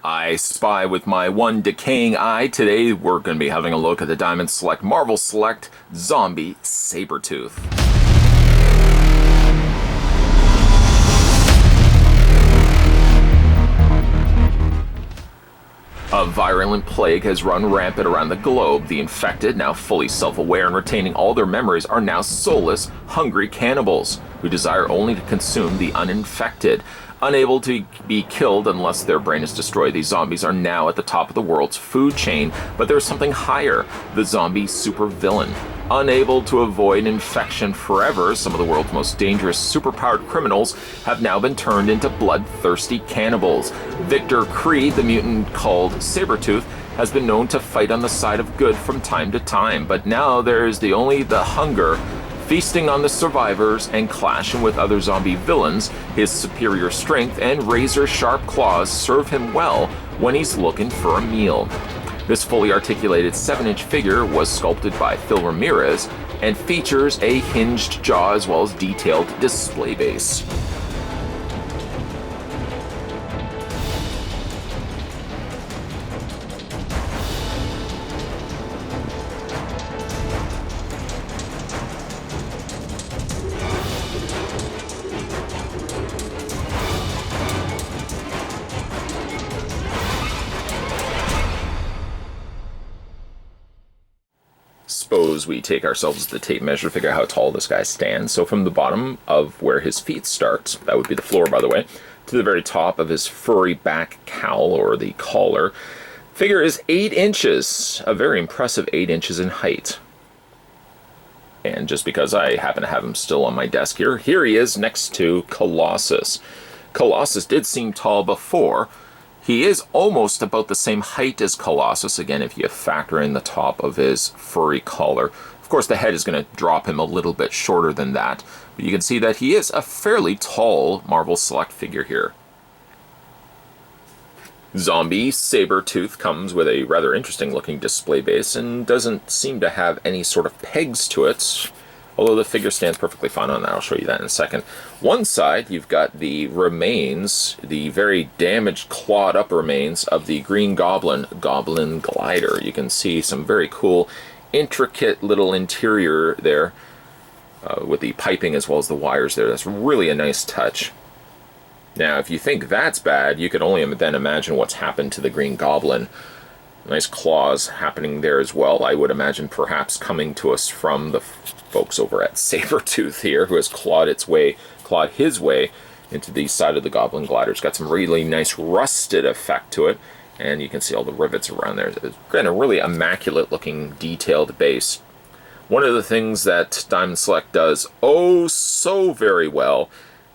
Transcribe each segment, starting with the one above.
I spy with my one decaying eye. Today we're going to be having a look at the Diamond Select Marvel Select Zombie Sabretooth. A virulent plague has run rampant around the globe. The infected, now fully self-aware and retaining all their memories, are now soulless, hungry cannibals who desire only to consume the uninfected. Unable to be killed unless their brain is destroyed, these zombies are now at the top of the world's food chain. But there's something higher, the zombie supervillain. Unable to avoid infection forever, some of the world's most dangerous superpowered criminals have now been turned into bloodthirsty cannibals. Victor Creed, the mutant called Sabretooth, has been known to fight on the side of good from time to time, but now there's only the hunger, feasting on the survivors and clashing with other zombie villains. His superior strength and razor-sharp claws serve him well when he's looking for a meal. This fully articulated 7-inch figure was sculpted by Phil Ramirez and features a hinged jaw as well as detailed display base. Suppose we take ourselves the tape measure to figure out how tall this guy stands. So from the bottom of where his feet start, that would be the floor by the way, to the very top of his furry back cowl or the collar, figure is 8 inches, a very impressive 8 inches in height. And just because I happen to have him still on my desk here he is next to Colossus. Colossus did seem tall before. He is almost about the same height as Colossus, again, if you factor in the top of his furry collar. Of course, the head is going to drop him a little bit shorter than that, but you can see that he is a fairly tall Marvel Select figure here. Zombie Sabretooth comes with a rather interesting looking display base and doesn't seem to have any sort of pegs to it, although the figure stands perfectly fine on that. I'll show you that in a second. One side, you've got the remains, the very damaged, clawed up remains of the Green Goblin glider. You can see some very cool, intricate little interior there with the piping as well as the wires there. That's really a nice touch. Now, if you think that's bad, you could only then imagine what's happened to the Green Goblin. Nice claws happening there as well. I would imagine perhaps coming to us from the folks over at Sabretooth here, who has clawed his way into the side of the Goblin glider. It's got some really nice rusted effect to it, and you can see all the rivets around there. It's got a really immaculate looking detailed base. One of the things that Diamond Select does oh so very well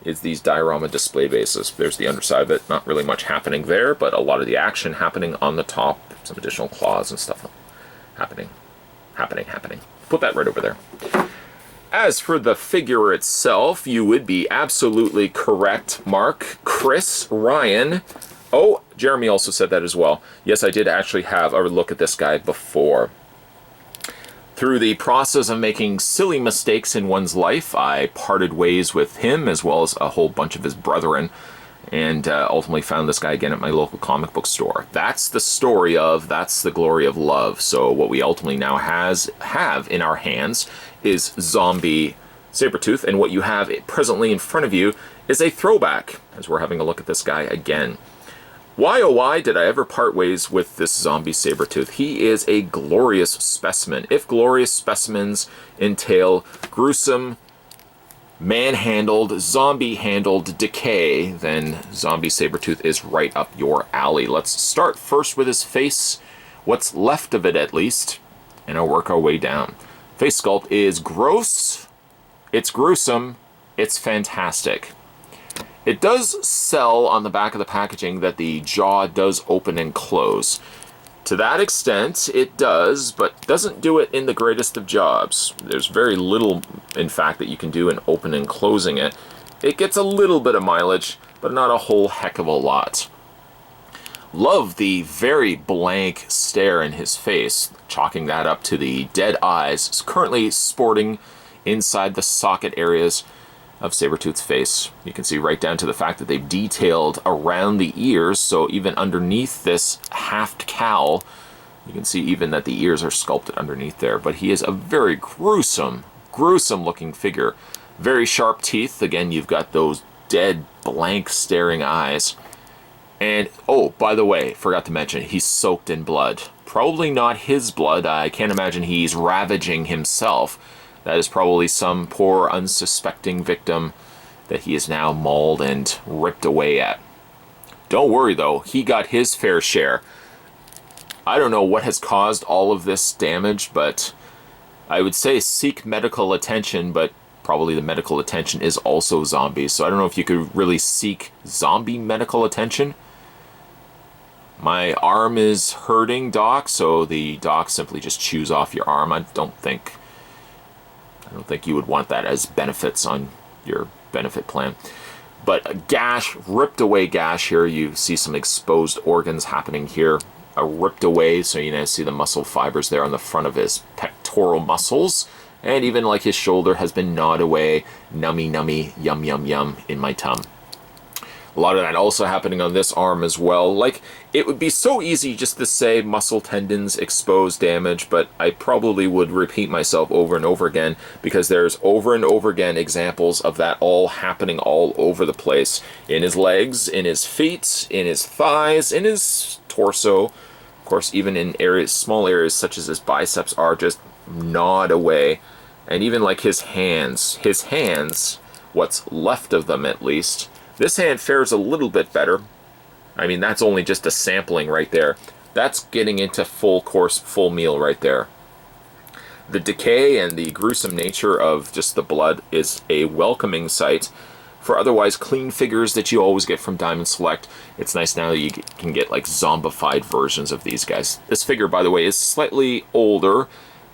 is these diorama display bases. There's the underside of it, not really much happening there, but a lot of the action happening on the top, some additional claws and stuff happening. Put that right over there. As for the figure itself, you would be absolutely correct, Mark, Chris, Ryan. Oh, Jeremy also said that as well. Yes, I did actually have a look at this guy before. Through the process of making silly mistakes in one's life, I parted ways with him as well as a whole bunch of his brethren, and ultimately found this guy again at my local comic book store. That's the story of, that's the glory of love. So what we ultimately now have in our hands is Zombie Sabretooth, and what you have presently in front of you is a throwback, as we're having a look at this guy again. Why oh why did I ever part ways with this Zombie Sabretooth? He is a glorious specimen. If glorious specimens entail gruesome, man-handled, zombie-handled decay, then Zombie Sabretooth is right up your alley. Let's start first with his face, what's left of it at least, and I'll work our way down. Face sculpt is gross, it's gruesome, it's fantastic. It does sell on the back of the packaging that the jaw does open and close. To that extent, it does, but doesn't do it in the greatest of jobs. There's very little, in fact, that you can do in opening and closing it. It gets a little bit of mileage, but not a whole heck of a lot. Love the very blank stare in his face, chalking that up to the dead eyes, currently sporting inside the socket areas of Sabretooth's face. You can see right down to the fact that they've detailed around the ears, so even underneath this haft cowl, you can see even that the ears are sculpted underneath there. But he is a very gruesome looking figure. Very sharp teeth. Again, you've got those dead, blank, staring eyes. And, oh, by the way, forgot to mention, he's soaked in blood. Probably not his blood. I can't imagine he's ravaging himself. That is probably some poor, unsuspecting victim that he is now mauled and ripped away at. Don't worry, though. He got his fair share. I don't know what has caused all of this damage, but I would say seek medical attention, but probably the medical attention is also zombies. So I don't know if you could really seek zombie medical attention. My arm is hurting, Doc, so the doc simply just chews off your arm. I don't think you would want that as benefits on your benefit plan. But a gash, ripped away gash here. You see some exposed organs happening here. A ripped away, so you now see the muscle fibers there on the front of his pectoral muscles. And even like his shoulder has been gnawed away. Nummy, nummy, yum, yum, yum in my tum. A lot of that also happening on this arm as well. Like, it would be so easy just to say muscle tendons, exposed damage, but I probably would repeat myself over and over again because there's over and over again examples of that all happening all over the place. In his legs, in his feet, in his thighs, in his torso. Of course, even in areas, small areas such as his biceps are just gnawed away. And even like his hands, what's left of them at least. This hand fares a little bit better. I mean, that's only just a sampling right there. That's getting into full course, full meal right there. The decay and the gruesome nature of just the blood is a welcoming sight for otherwise clean figures that you always get from Diamond Select. It's nice now that you can get like zombified versions of these guys. This figure, by the way, is slightly older,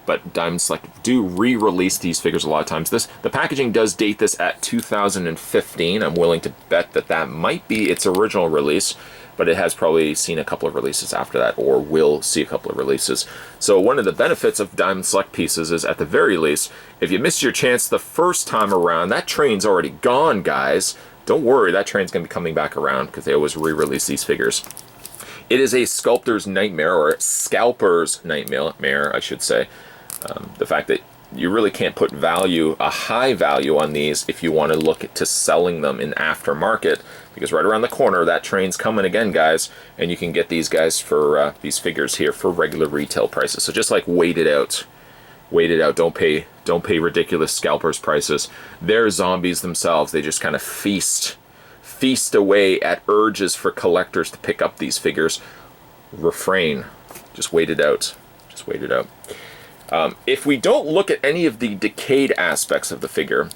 but Diamond Select do re-release these figures a lot of times. The packaging does date this at 2015. I'm willing to bet that that might be its original release, but it has probably seen a couple of releases after that, or will see a couple of releases. So one of the benefits of Diamond Select pieces is, at the very least, if you missed your chance the first time around, that train's already gone, guys. Don't worry, that train's going to be coming back around, because they always re-release these figures. It is a sculptor's nightmare, or scalper's nightmare, I should say. The fact that you really can't put a high value on these if you want to look to selling them in aftermarket, because right around the corner that train's coming again, guys, and you can get these guys for these figures here for regular retail prices. So just like wait it out. Don't pay ridiculous scalpers prices. They're zombies themselves. They just kind of feast away at urges for collectors to pick up these figures. Refrain. Just wait it out. If we don't look at any of the decayed aspects of the figure,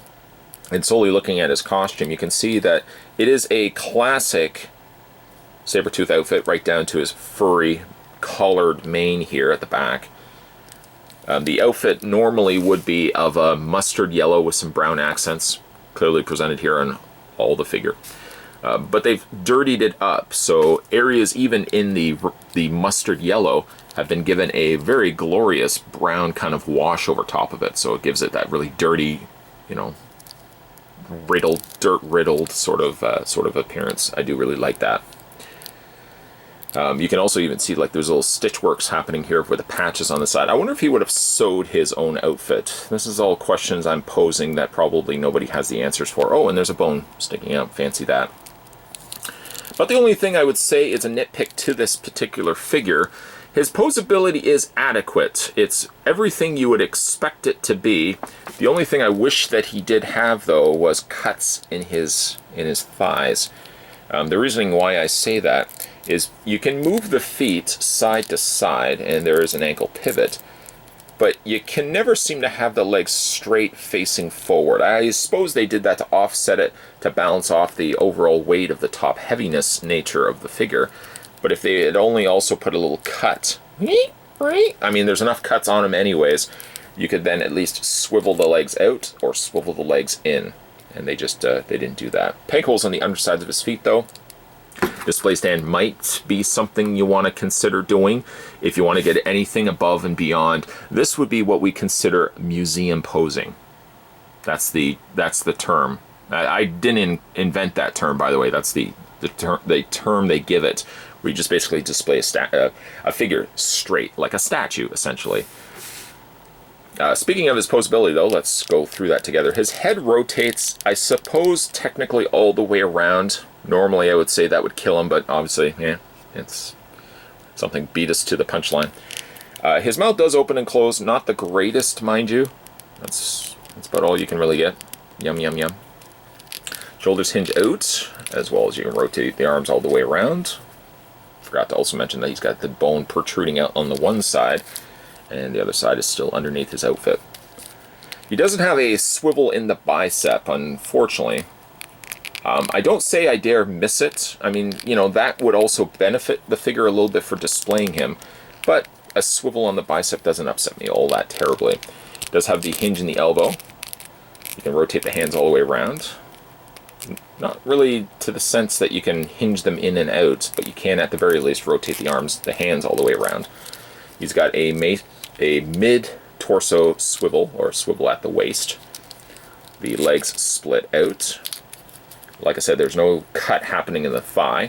and solely looking at his costume, you can see that it is a classic Sabretooth outfit, right down to his furry, collared mane here at the back. The outfit normally would be of a mustard yellow with some brown accents, clearly presented here on all the figure. But they've dirtied it up, so areas even in the mustard yellow have been given a very glorious brown kind of wash over top of it, so it gives it that really dirty, you know, dirt-riddled sort of appearance. I do really like that. You can also even see like there's little stitch works happening here with the patches on the side. I wonder if he would have sewed his own outfit. This is all questions I'm posing that probably nobody has the answers for. Oh, and there's a bone sticking out. Fancy that. But the only thing I would say is a nitpick to this particular figure. His posability is adequate. It's everything you would expect it to be. The only thing I wish that he did have, though, was cuts in his thighs. The reasoning why I say that is you can move the feet side to side, and there is an ankle pivot, but you can never seem to have the legs straight facing forward. I suppose they did that to offset it, to balance off the overall weight of the top heaviness nature of the figure. But if they had only also put a little cut, I mean, there's enough cuts on him anyways, you could then at least swivel the legs out or swivel the legs in. And they just, they didn't do that. Peg holes on the undersides of his feet, though. Display stand might be something you want to consider doing if you want to get anything above and beyond. This would be what we consider museum posing. That's the term. I didn't invent that term, by the way. That's the term they give it, where you just basically display a figure straight, like a statue, essentially. Speaking of his posability, though, let's go through that together. His head rotates, I suppose, technically all the way around. Normally, I would say that would kill him, but obviously, yeah, it's something beat us to the punchline. His mouth does open and close, not the greatest, mind you. That's about all you can really get. Yum, yum, yum. Shoulders hinge out, as well as you can rotate the arms all the way around. Forgot to also mention that he's got the bone protruding out on the one side, and the other side is still underneath his outfit. He doesn't have a swivel in the bicep, unfortunately. I don't say I dare miss it. I mean, you know, that would also benefit the figure a little bit for displaying him, but a swivel on the bicep doesn't upset me all that terribly. It does have the hinge in the elbow. You can rotate the hands all the way around. Not really to the sense that you can hinge them in and out, but you can at the very least rotate the arms, the hands all the way around. He's got a mid-torso swivel, or swivel at the waist. The legs split out. Like I said, there's no cut happening in the thigh.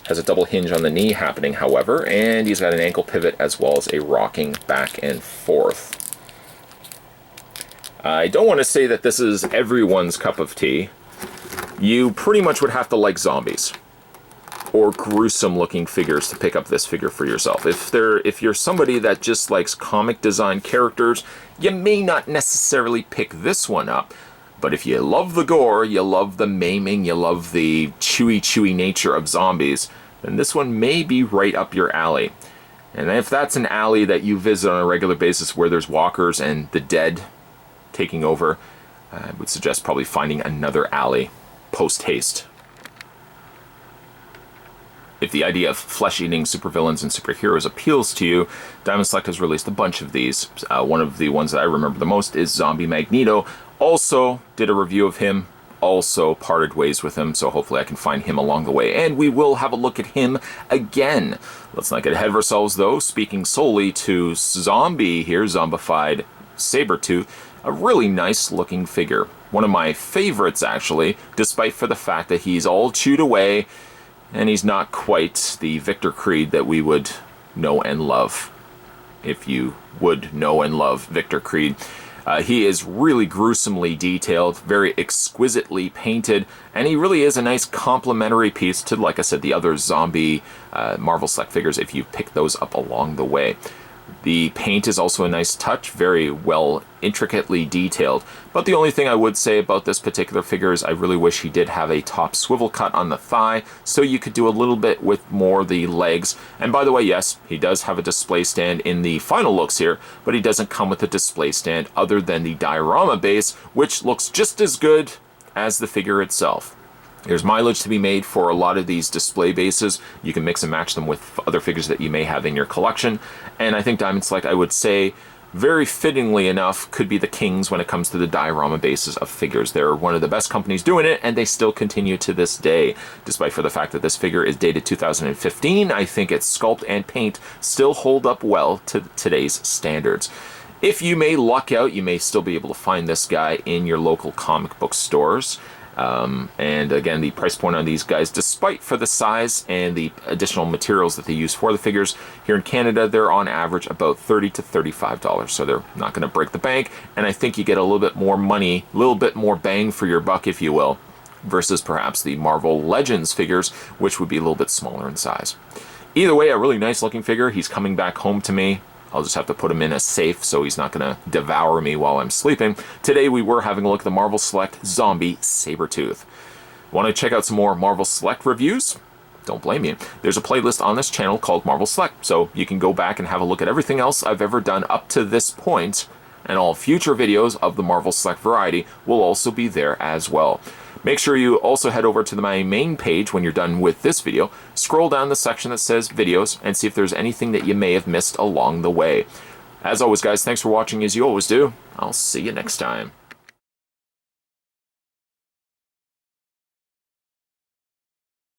Has a double hinge on the knee happening, however, and he's got an ankle pivot as well as a rocking back and forth. I don't want to say that this is everyone's cup of tea. You pretty much would have to like zombies or gruesome looking figures to pick up this figure for yourself. If you're somebody that just likes comic design characters, you may not necessarily pick this one up. But if you love the gore, you love the maiming, you love the chewy nature of zombies, then this one may be right up your alley. And if that's an alley that you visit on a regular basis where there's walkers and the dead taking over, I would suggest probably finding another alley post-haste. If the idea of flesh-eating supervillains and superheroes appeals to you, Diamond Select has released a bunch of these. One of the ones that I remember the most is Zombie Magneto. Also did a review of him, also parted ways with him, so hopefully I can find him along the way. And we will have a look at him again. Let's not get ahead of ourselves, though. Speaking solely to Zombie here, zombified Sabretooth, a really nice looking figure. One of my favorites, actually, despite for the fact that he's all chewed away, and he's not quite the Victor Creed that we would know and love, if you would know and love Victor Creed. He is really gruesomely detailed, very exquisitely painted, and he really is a nice complementary piece to, like I said, the other zombie Marvel Select figures if you pick those up along the way. The paint is also a nice touch, very well intricately detailed. But the only thing I would say about this particular figure is I really wish he did have a top swivel cut on the thigh, so you could do a little bit with more the legs. And by the way, yes, he does have a display stand in the final looks here, but he doesn't come with a display stand other than the diorama base, which looks just as good as the figure itself. There's mileage to be made for a lot of these display bases. You can mix and match them with other figures that you may have in your collection. And I think Diamond Select, I would say, very fittingly enough, could be the kings when it comes to the diorama bases of figures. They're one of the best companies doing it, and they still continue to this day. Despite for the fact that this figure is dated 2015, I think its sculpt and paint still hold up well to today's standards. If you may luck out, you may still be able to find this guy in your local comic book stores. And again, the price point on these guys, despite for the size and the additional materials that they use for the figures, here in Canada, they're on average about $30 to $35. So they're not going to break the bank. And I think you get a little bit more money, a little bit more bang for your buck, if you will, versus perhaps the Marvel Legends figures, which would be a little bit smaller in size. Either way, a really nice looking figure. He's coming back home to me. I'll just have to put him in a safe so he's not going to devour me while I'm sleeping. Today we were having a look at the Marvel Select Zombie Sabretooth. Want to check out some more Marvel Select reviews? Don't blame me. There's a playlist on this channel called Marvel Select, so you can go back and have a look at everything else I've ever done up to this point, and all future videos of the Marvel Select variety will also be there as well. Make sure you also head over to my main page when you're done with this video, scroll down the section that says videos, and see if there's anything that you may have missed along the way. As always, guys, thanks for watching as you always do. I'll see you next time.